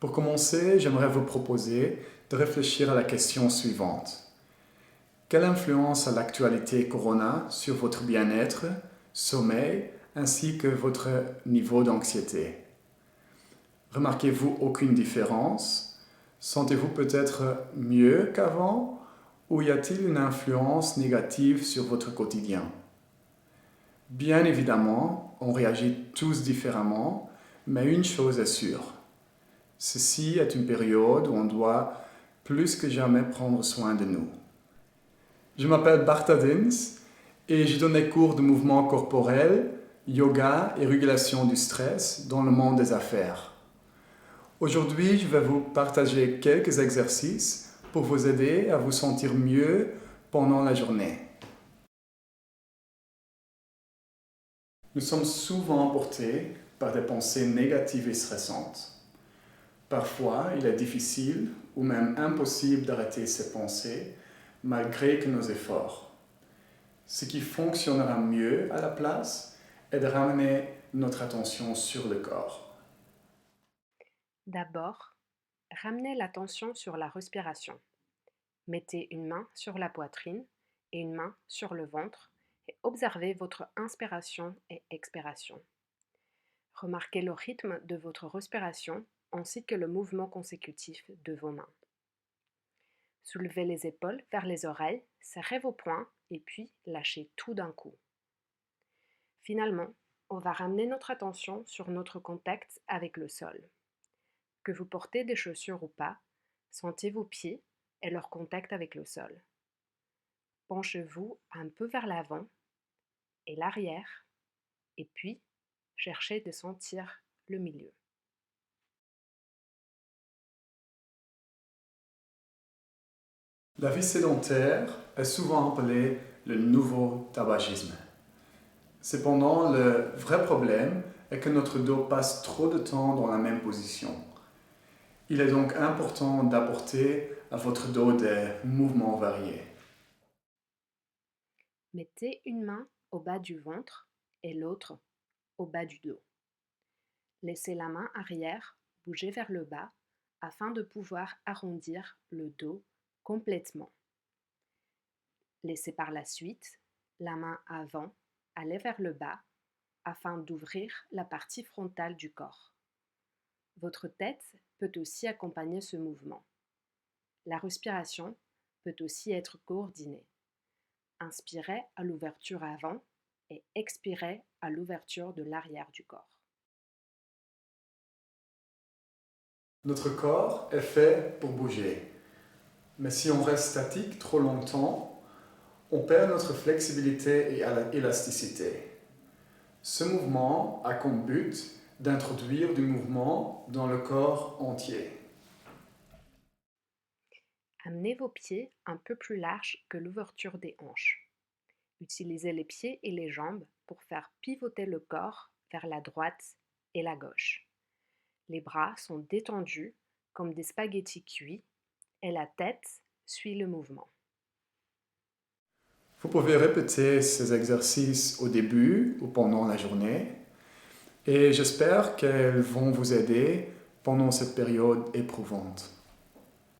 Pour commencer, j'aimerais vous proposer de réfléchir à la question suivante. Quelle influence a l'actualité Corona sur votre bien-être, sommeil, ainsi que votre niveau d'anxiété? Remarquez-vous aucune différence? Sentez-vous peut-être mieux qu'avant? Ou y a-t-il une influence négative sur votre quotidien? Bien évidemment, on réagit tous différemment, mais une chose est sûre. Ceci est une période où on doit plus que jamais prendre soin de nous. Je m'appelle Bart Adins et je donne des cours de mouvement corporel, yoga et régulation du stress dans le monde des affaires. Aujourd'hui, je vais vous partager quelques exercices pour vous aider à vous sentir mieux pendant la journée. Nous sommes souvent emportés par des pensées négatives et stressantes. Parfois, il est difficile ou même impossible d'arrêter ces pensées malgré que nos efforts. Ce qui fonctionnera mieux à la place est de ramener notre attention sur le corps. D'abord, ramenez l'attention sur la respiration. Mettez une main sur la poitrine et une main sur le ventre et observez votre inspiration et expiration. Remarquez le rythme de votre respiration ainsi que le mouvement consécutif de vos mains. Soulevez les épaules vers les oreilles, serrez vos poings et puis lâchez tout d'un coup. Finalement, on va ramener notre attention sur notre contact avec le sol. Que vous portez des chaussures ou pas, sentez vos pieds et leur contact avec le sol. Penchez-vous un peu vers l'avant et l'arrière, et puis cherchez de sentir le milieu. La vie sédentaire est souvent appelée le nouveau tabagisme. Cependant, le vrai problème est que notre dos passe trop de temps dans la même position. Il est donc important d'apporter à votre dos des mouvements variés. Mettez une main au bas du ventre et l'autre au bas du dos. Laissez la main arrière bouger vers le bas afin de pouvoir arrondir le dos complètement. Laissez par la suite la main avant aller vers le bas afin d'ouvrir la partie frontale du corps. Votre tête peut aussi accompagner ce mouvement. La respiration peut aussi être coordonnée. Inspirez à l'ouverture avant et expirez à l'ouverture de l'arrière du corps. Notre corps est fait pour bouger. Mais si on reste statique trop longtemps, on perd notre flexibilité et élasticité. Ce mouvement a comme but d'introduire du mouvement dans le corps entier. Amenez vos pieds un peu plus larges que l'ouverture des hanches. Utilisez les pieds et les jambes pour faire pivoter le corps vers la droite et la gauche. Les bras sont détendus comme des spaghettis cuits et la tête suit le mouvement. Vous pouvez répéter ces exercices au début ou pendant la journée et j'espère qu'elles vont vous aider pendant cette période éprouvante.